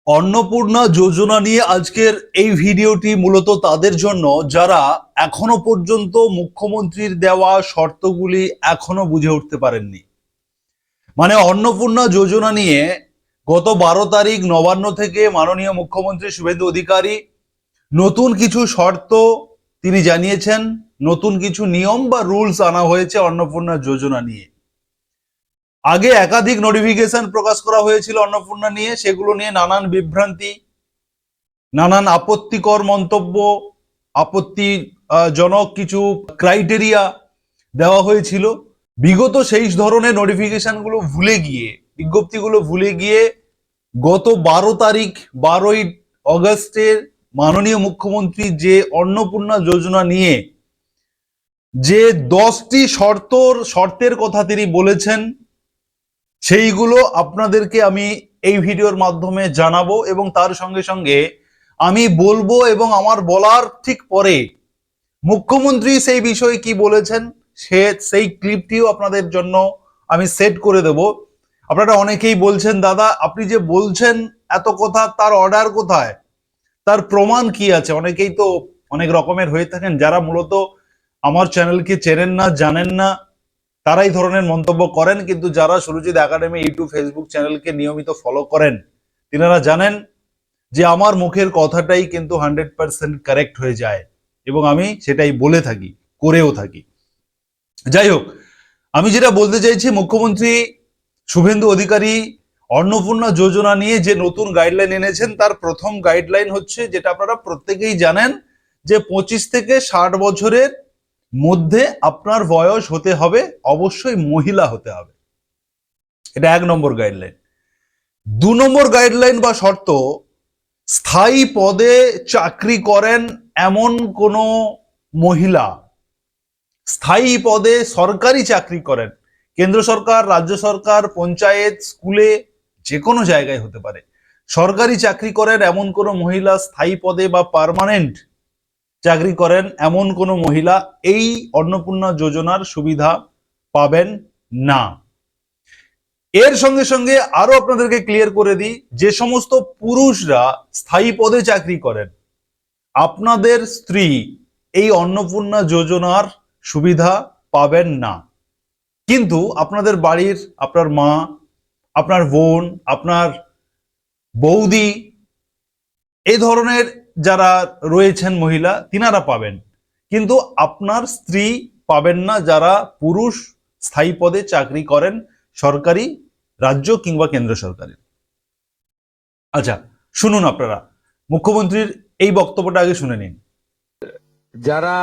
অন্নপূর্ণা যোজনা নিয়ে আজকের এই ভিডিওটি মূলত তাদের জন্য যারা এখনো পর্যন্ত মুখ্যমন্ত্রীর দেওয়া শর্তগুলি এখনো বুঝে উঠতে পারেননি। মানে অন্নপূর্ণা যোজনা নিয়ে গত 12 তারিখ নবান্ন থেকে মাননীয় মুখ্যমন্ত্রী শুভেন্দু অধিকারী নতুন কিছু শর্ত তিনি জানিয়েছেন, নতুন কিছু নিয়ম বা রুলস আনা হয়েছে অন্নপূর্ণা যোজনা নিয়ে। আগে একাধিক নোটিফিকেশন প্রকাশ করা হয়েছিল অন্নপূর্ণা নিয়ে, সেগুলো নিয়ে নানান বিভ্রান্তি, নানান আপত্তিকর মন্তব্য, আপত্তিজনক কিছু ক্রাইটেরিয়া দেওয়া হয়েছিল। বিগত সেই ধরনের নোটিফিকেশনগুলো ভুলে গিয়ে, বিজ্ঞপ্তিগুলো ভুলে গিয়ে গত 12 তারিখ 12ই আগস্টের মাননীয় মুখ্যমন্ত্রী যে অন্নপূর্ণা যোজনা নিয়ে যে 10টি শর্তের কথা তিনি বলেছেন, সেইগুলো আপনাদেরকে আমি এই ভিডিওর মাধ্যমে জানাবো এবং তার সঙ্গে সঙ্গে আমি বলবো এবং আমার বলার ঠিক পরে মুখ্যমন্ত্রী সেই বিষয়ে কি বলেছেন সেই ক্লিপটিও আপনাদের জন্য আমি সেট করে দেব। আপনারা অনেকেই বলছেন, দাদা আপনি যে বলছেন এত কথা, তার অর্ডার কোথায়, তার প্রমাণ কি আছে? অনেকেই তো অনেক রকমের হয়ে থাকেন, যারা মূলত আমার চ্যানেলকে চেনেন না, জানেন না, তারাই ধরনের মন্তব্য করেন। কিন্তু যারা সুরজিৎ একাডেমি ইউটিউব ফেসবুক চ্যানেলকে নিয়মিত ফলো করেন, তিনারা জানেন যে আমার মুখের কথাটাই কিন্তু 100% কারেক্ট হয়ে যায় এবং আমি সেটাই বলে থাকি, করেও থাকি। যাই হোক, আমি যেটা বলতে চাইছি, মুখ্যমন্ত্রী শুভেন্দু অধিকারী অন্নপূর্ণা যোজনা নিয়ে যে নতুন গাইডলাইন এনেছেন, তার প্রথম গাইডলাইন হচ্ছে, যেটা আপনারা প্রত্যেকেই জানেন, যে 25 থেকে 60 বছরের মধ্যে আপনার বয়স হতে হবে, অবশ্যই মহিলা হতে হবে। এটা 1 নম্বর গাইডলাইন। 2 নম্বর গাইডলাইন বা শর্ত, স্থায়ী পদে চাকরি করেন এমন কোনো মহিলা, স্থায়ী পদে সরকারি চাকরি করেন, কেন্দ্র সরকার, রাজ্য সরকার, পঞ্চায়েত, স্কুলে, যে কোনো জায়গায় হতে পারে, সরকারি চাকরি করেন এমন কোনো মহিলা, স্থায়ী পদে বা পার্মানেন্ট চাকরি করেন এমন কোনো মহিলা এই অন্নপূর্ণা যোজনার সুবিধা পাবেন না। এর সঙ্গে সঙ্গে আরো আপনাদেরকে ক্লিয়ার করে দিই, যে সমস্ত পুরুষরা স্থায়ী পদে চাকরি করেন, আপনাদের স্ত্রী এই অন্নপূর্ণা যোজনার সুবিধা পাবেন না। কিন্তু আপনাদের বাড়ির আপনার মা, আপনার বোন, আপনার বৌদি, এই ধরনের যারা রয়েছেন মহিলা, তিনারা পাবেন। কিন্তু আপনার স্ত্রী পাবেন না, যারা পুরুষ স্থায়ী পদে চাকরি করেন সরকারি, রাজ্য কিংবা কেন্দ্র সরকারের। আচ্ছা, শুনুন আপনারা মুখ্যমন্ত্রীর এই বক্তব্যটা আগে শুনে নিন। যারা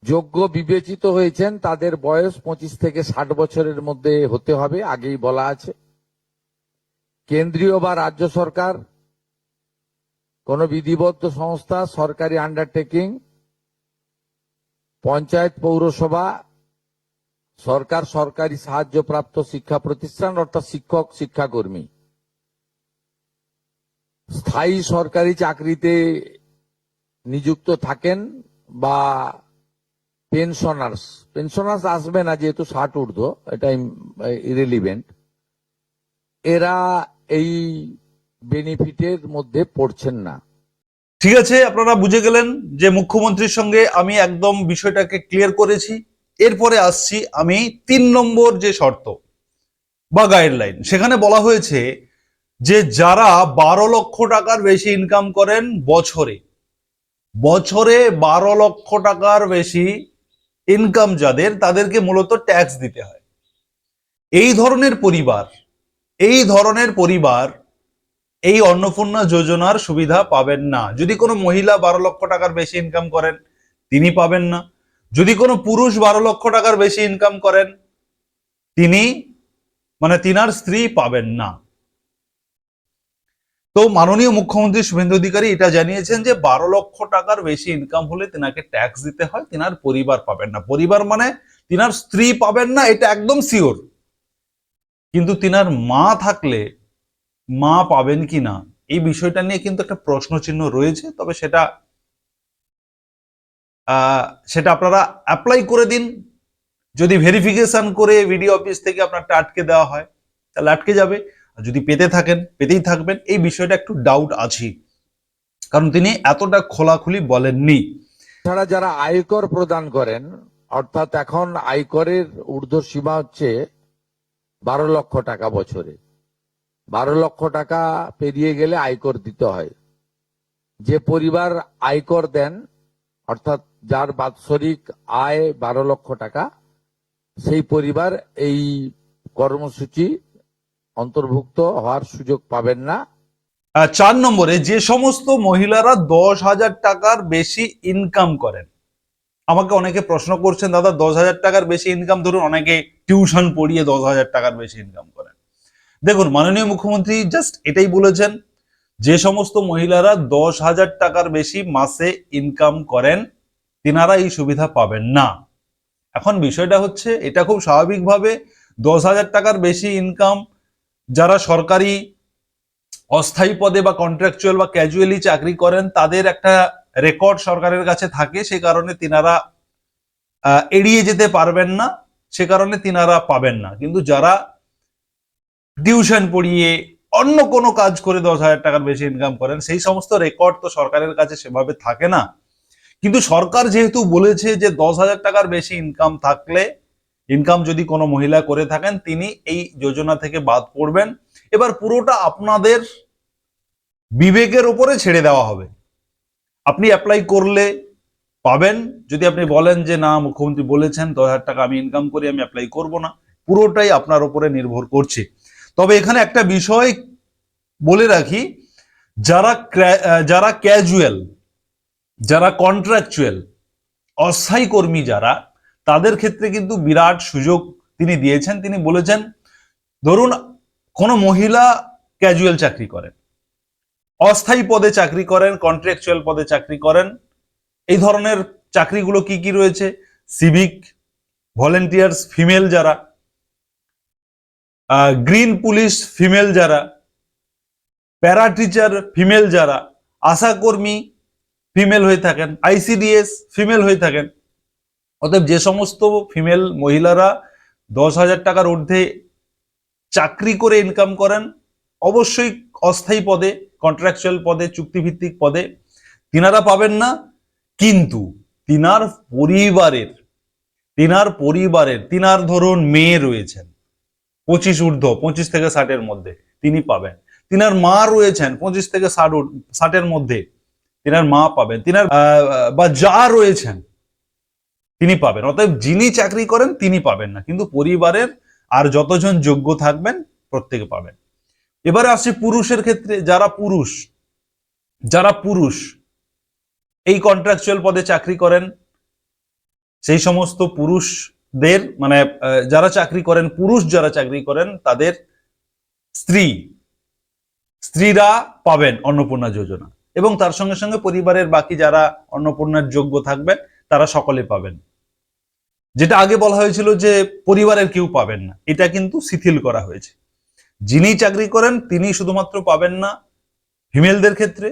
যোগ্য বিবেচিত হয়েছেন তাদের বয়স 25 থেকে 60 বছরের মধ্যে হতে হবে, আগেই বলা আছে। কেন্দ্রীয় বা রাজ্য সরকার, কোন বিধিবদ্ধ সংস্থা, সরকারি আন্ডারটেকিং, পঞ্চায়েত, পৌরসভা, সরকার, সরকারি সাহায্যপ্রাপ্ত শিক্ষা প্রতিষ্ঠান অর্থাৎ শিক্ষক, শিক্ষাকর্মী, স্থায়ী সরকারি চাকরিতে নিযুক্ত থাকেন বা পেনশনার্স আসবে না যেহেতু 60 ঊর্ধ্ব, এটা ইরেলিভেন্ট, এরা এই বেনিফিটের মধ্যে পড়ছেন না। ঠিক আছে, আপনারা বুঝে গেলেন যে মুখ্যমন্ত্রীর সঙ্গে আমি একদম বিষয়টাকে ক্লিয়ার করেছি। এরপরে আসছি আমি 3 নম্বর যে শর্ত বা গাইডলাইন। সেখানে বলা হয়েছে যে যারা 12 লক্ষ টাকার বেশি ইনকাম করেন বছরে, 12 লক্ষ টাকার বেশি ইনকাম যাদের, তাদেরকে মূলত ট্যাক্স দিতে হয়। এই ধরনের পরিবার এই অন্নপূর্ণা যোজনার সুবিধা পাবেন না। যদি কোনো মহিলা 12 লক্ষ টাকার বেশি ইনকাম করেন, তিনি পাবেন না। যদি কোনো পুরুষ 12 লক্ষ টাকার বেশি ইনকাম করেন, তিনার স্ত্রী পাবেন না। তো মাননীয় মুখ্যমন্ত্রী শুভেন্দু অধিকারী এটা জানিয়েছেন যে 12 লক্ষ টাকার বেশি ইনকাম হলে তিনাকে ট্যাক্স দিতে হয়, তিনার পরিবার পাবেন না। পরিবার মানে তিনার স্ত্রী পাবেন না, এটা একদম শিওর। কিন্তু তিনার মা থাকলে মা পাবেন কি না, এই বিষয়টা নিয়ে কিন্তু একটা প্রশ্ন চিহ্ন রয়েছে। তবে সেটা আপনারা অ্যাপ্লাই করে দিন। যদি ভেরিফিকেশন করে ভিডিও অফিস থেকে আপনারটা আটকে দেওয়া হয়, তাহলে আটকে যাবে। যদি পেতেই থাকবেন, এই বিষয়টা একটু ডাউট আছে, কারণ তিনি এতটা খোলাখুলি বলেননি। ছাড়া যারা আয়কর প্রদান করেন, অর্থাৎ এখন আয়করের ঊর্ধ্বসীমা হচ্ছে 12 লক্ষ টাকা বছরে। 12 লক্ষ টাকা পেরিয়ে গেলে আয়কর দিতে হয়। যে পরিবার আয়কর দেন, অর্থাৎ যার বাৎসরিক আয় 12 লক্ষ টাকা, সেই পরিবার এই কর্মসূচি অন্তর্ভুক্ত হওয়ার সুযোগ পাবেন না। 4 নম্বরে, যে সমস্ত মহিলারা 10,000 টাকার বেশি ইনকাম করেন। আমাকে অনেকে প্রশ্ন করছেন, দাদা 10,000 টাকার বেশি ইনকাম, ধরুন অনেকে টিউশন পড়িয়ে 10,000 টাকার বেশি ইনকাম করেন। দেখুন, মাননীয় মুখ্যমন্ত্রী জাস্ট এটাই বলেছেন, যে সমস্ত মহিলারা 10,000 টাকার বেশি মাসে ইনকাম করেন তিনারা এই সুবিধা পাবেন না। এখন বিষয়টা হচ্ছে, এটা খুব স্বাভাবিকভাবে 10,000 টাকার বেশি ইনকাম যারা সরকারি অস্থায়ী পদে বা কন্ট্রাকচুয়াল বা ক্যাজুয়ালি চাকরি করেন, তাদের একটা রেকর্ড সরকারের কাছে থাকে, সে কারণে তিনারা এড়িয়ে যেতে পারবেন না, সে কারণে তিনারা পাবেন না। কিন্তু যারা টিউশন পড়িয়ে অন্য কোনো কাজ করে 10,000 টাকার বেশি ইনকাম করেন, সেই সমস্ত রেকর্ড তো সরকারের কাছে সেভাবে থাকে না। কিন্তু সরকার যেহেতু বলেছে যে 10,000 টাকার বেশি ইনকাম যদি কোনো মহিলা করে থাকেন, তিনি এই যোজনা থেকে বাদ পড়বেন। এবার পুরোটা আপনাদের বিবেকের উপরে ছেড়ে দেওয়া হবে। আপনি অ্যাপ্লাই করলে পাবেন, যদি আপনি বলেন যে না, মুখ্যমন্ত্রী বলেছেন 10,000 টাকা আমি ইনকাম করি, আমি অ্যাপ্লাই করব না, পুরোটাই আপনার উপরে নির্ভর করছে। তবে এখানে একটা বিষয় বলে রাখি, যারা ক্যাজুয়াল, যারা কন্ট্রাকচুয়াল, অস্থায়ী কর্মী যারা, তাদের ক্ষেত্রে কিন্তু বিরাট সুযোগ তিনি দিয়েছেন। তিনি বলেছেন, ধরুন কোনো মহিলা ক্যাজুয়াল চাকরি করেন, অস্থায়ী পদে চাকরি করেন, কন্ট্রাকচুয়াল পদে চাকরি করেন, এই ধরনের চাকরিগুলো কি কি রয়েছে? সিভিক ভলেন্টিয়ার্স ফিমেল যারা, গ্রিন পুলিশ ফিমেল যারা, প্যারা টিচার ফিমেল যারা, আশাকর্মী ফিমেল হয়ে থাকেন, আইসিডিএস ফিমেল হয়ে থাকেন। অতএব যে সমস্ত ফিমেল মহিলারা 10,000 টাকার ঊর্ধ্বে চাকরি করে ইনকাম করেন, অবশ্যই অস্থায়ী পদে, কন্ট্রাকচুয়াল পদে, চুক্তিভিত্তিক পদে, তিনারা পাবেন না। কিন্তু তিনার পরিবারের তিনার ধরুন মেয়ে রয়েছেন 25 থেকে 60-এর মধ্যে, তিনি পাবেন। তিনার মা রয়েছেন 25 থেকে 60-এর মধ্যে, তিনার মা পাবেন। তিনার বা যা রয়েছেন তিনি পাবেন। অতএব যিনি চাকরি করেন তিনি পাবেন না, কিন্তু পরিবারের আর যতজন যোগ্য থাকবেন প্রত্যেকে পাবেন। এবারে আসছে পুরুষের ক্ষেত্রে। যারা পুরুষ এই কন্ট্রাকচুয়াল পদে চাকরি করেন, সেই সমস্ত পুরুষদের, মানে যারা চাকরি করেন, পুরুষ যারা চাকরি করেন, তাদের স্ত্রীরা পাবেন অন্নপূর্ণা যোজনা, এবং তার সঙ্গে সঙ্গে পরিবারের বাকি যারা অন্নপূর্ণার যোগ্য থাকবেন তারা সকলে পাবেন। যেটা আগে বলা হয়েছিল যে পরিবারের কেউ পাবেন না, এটা কিন্তু শিথিল করা হয়েছে। যিনি চাকরি করেন তিনি শুধুমাত্র পাবেন না ফিমেলদের ক্ষেত্রে,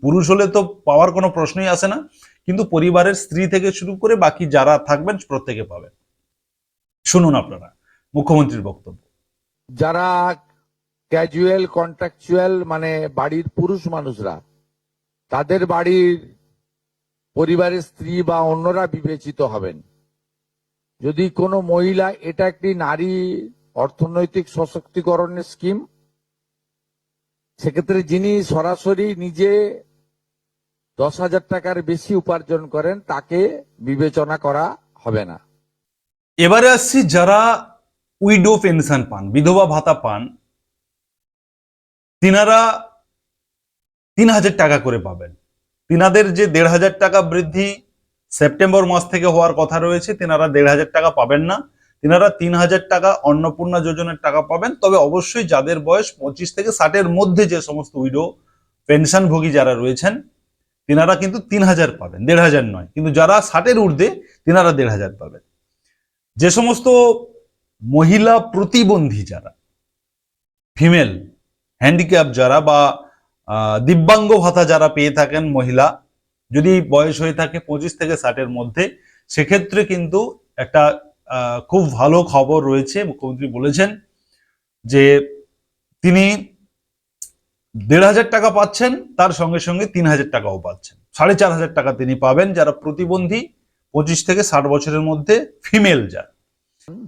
পুরুষ হলে তো পাওয়ার কোনো প্রশ্নই আসে না, কিন্তু পরিবারের স্ত্রী থেকে শুরু করে বাকি যারা থাকবেন প্রত্যেকে পাবেন। শুনুন আপনারা মুখ্যমন্ত্রীর বক্তব্য। যারা ক্যাজুয়াল কন্ট্রাকচুয়াল, মানে বাড়ির পুরুষ মানুষরা, তাদের বাড়ির পরিবারের স্ত্রী বা অন্যরা বিবেচিত হবেন। যদি কোনো মহিলা, এটা একটি নারী অর্থনৈতিক সশক্তিকরণের স্কিম, সেক্ষেত্রে যিনি সরাসরি নিজে 10,000 টাকার বেশি উপার্জন করেন, তাকে বিবেচনা করা হবে না। এবারে আসছি যারা উইডো পেনশন পান, বিধবা ভাতা পান, তিনারা 3,000 টাকা করে পাবেন। তিনাদের যে 1,500 টাকা বৃদ্ধি সেপ্টেম্বর মাস থেকে হওয়ার কথা রয়েছে, তিনারা 1,500 টাকা পাবেন না, তিনারা 3,000 টাকা অন্নপূর্ণা যোজনার টাকা পাবেন। তবে অবশ্যই যাদের বয়স 25 থেকে 60-এর মধ্যে, যে সমস্ত উইডো পেনশনভোগী যারা রয়েছেন, তিনারা কিন্তু 3,000 পাবেন, 1,500 নয়। কিন্তু যারা 60-এর ঊর্ধ্বে, তিনারা 1,500 পাবেন। যে সমস্ত মহিলা প্রতিবন্ধী যারা, ফিমেল হ্যান্ডিক্যাপ যারা, বা দিব্যাঙ্গ ভাতা যারা পেয়ে থাকেন মহিলা, যদি বয়স হয়ে থাকে 25 থেকে 60-এর মধ্যে, সেক্ষেত্রে কিন্তু একটা খুব ভালো খবর রয়েছে। মুখ্যমন্ত্রী বলেছেন যে তিনি 1,500 টাকা পাচ্ছেন, তার সঙ্গে সঙ্গে 3,000 টাকাও পাচ্ছেন। 4,500 টাকা তিনি পাবেন যারা প্রতিবন্ধী 25 থেকে 60 বছরের মধ্যে ফিমেল যারা।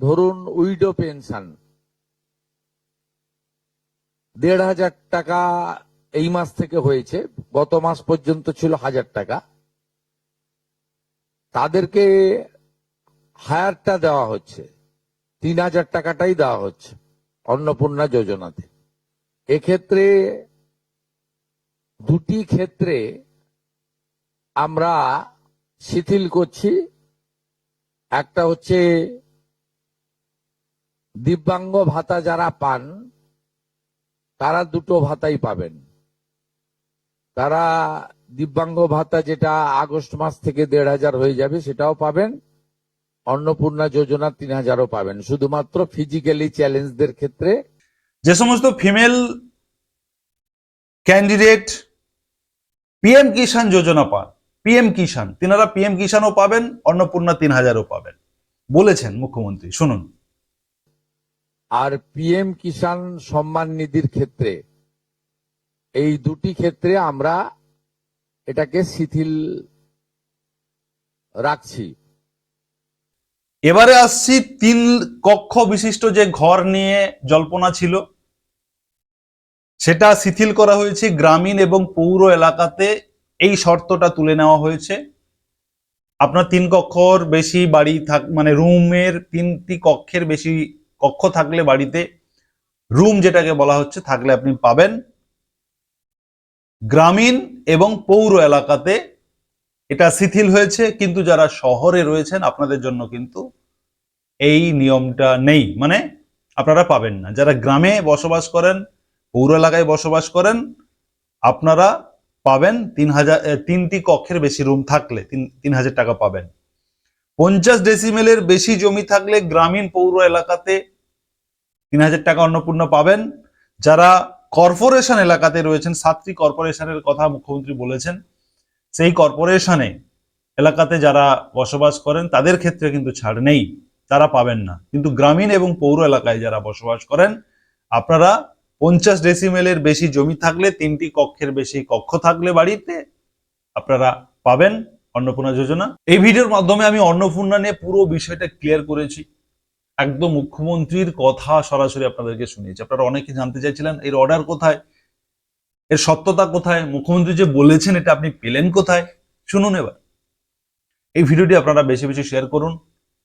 ধরুন উইডো পেনশন 1,500 টাকা এই মাস থেকে হয়েছে, গত মাস পর্যন্ত ছিল 1,000 টাকা। তাদেরকে হায়ারটা দেওয়া হচ্ছে, 3,000 টাকাটাই দেওয়া হচ্ছে অন্নপূর্ণা যোজনাতে। এক্ষেত্রে দুটি ক্ষেত্রে আমরা শিথিল করছি। একটা হচ্ছে দিব্যাঙ্গ ভাতা যারা পান তারা দুটো ভাতাই পাবেন। তারা দিব্যাঙ্গ ভাতা যেটা আগস্ট মাস থেকে 1,500 হয়ে যাবে সেটাও পাবেন, অন্নপূর্ণা যোজনা 3,000ও পাবেন। শুধুমাত্র ফিজিক্যালি চ্যালেঞ্জদের ক্ষেত্রে যে সমস্ত ফিমেল ক্যান্ডিডেট পিএম কিষাণ যোজনা পান, পিএম কিষাণ, তিনারা পিএম কিষাণও পাবেন, অন্নপূর্ণা 3,000ও পাবেন বলেছেন মুখ্যমন্ত্রী। শুনুন। আর পিএম কিষাণ সম্মান নিধির ক্ষেত্রে, এই দুটি ক্ষেত্রে আমরা এটাকে শিথিল রাখছি। এবারে আসছি 3 কক্ষ বিশিষ্ট যে ঘর নিয়ে জল্পনা ছিল, সেটা শিথিল করা হয়েছে। গ্রামীণ এবং পৌর এলাকাতে এই শর্তটা তুলে নেওয়া হয়েছে। আপনার 3 কক্ষর বেশি বাড়ি মানে রুমের 3টি কক্ষের বেশি কক্ষ থাকলে বাড়িতে, রুম যেটাকে বলা হচ্ছে, থাকলে আপনি পাবেন। গ্রামীণ এবং পৌর এলাকাতে এটা শিথিল হয়েছে, কিন্তু যারা শহরে রয়েছেন আপনাদের জন্য কিন্তু এই নিয়মটা নেই, মানে আপনারা পাবেন না। যারা গ্রামে বসবাস করেন, পৌর এলাকায় বসবাস করেন, আপনারা পাবেন 3টি কক্ষের বেশি রুম থাকলে 3,000 টাকা পাবেন। 50 ডেসিমেলের বেশি জমি থাকলে গ্রামীণ পৌর এলাকাতে 3,000 টাকা অন্নপূর্ণা পাবেন। যারা কর্পোরেশন এলাকাতে রয়েছেন, 7টি কর্পোরেশনের কথা মুখ্যমন্ত্রী বলেছেন, সেই কর্পোরেশনে এলাকাতে যারা বসবাস করেন তাদের ক্ষেত্রে কিন্তু ছাড় নেই, তারা পাবেন না। কিন্তু গ্রামীণ এবং পৌর এলাকায় যারা বসবাস করেন, আপনারা 50 ডেসিমেলের বেশি জমি থাকলে, 3টি কক্ষের বেশি কক্ষ থাকলে বাড়িতে, আপনারা পাবেন অন্নপূর্ণা যোজনা। এই ভিডিওর মাধ্যমে আমি অন্নপূর্ণা নিয়ে পুরো বিষয়টা ক্লিয়ার করেছি। একদম মুখ্যমন্ত্রীর কথা সরাসরি আপনাদেরকে শুনিয়েছি। আপনারা অনেকে জানতে চাইছিলেন এর অর্ডার কোথায়, এর সত্যতা কোথায়, মুখ্যমন্ত্রী যে বলেছেন এটা আপনি পেলেন কোথায়। শুনুন এবার। এই ভিডিওটি আপনারা বেশি বেশি শেয়ার করুন,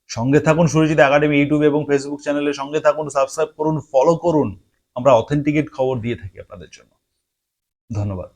সঙ্গে থাকুন সুরজিৎ একাডেমি ইউটিউব এবং ফেসবুক চ্যানেলে, সঙ্গে থাকুন, সাবস্ক্রাইব করুন, ফলো করুন। আমরা অথেন্টিকেট খবর দিয়ে থাকি আপনাদের জন্য। ধন্যবাদ।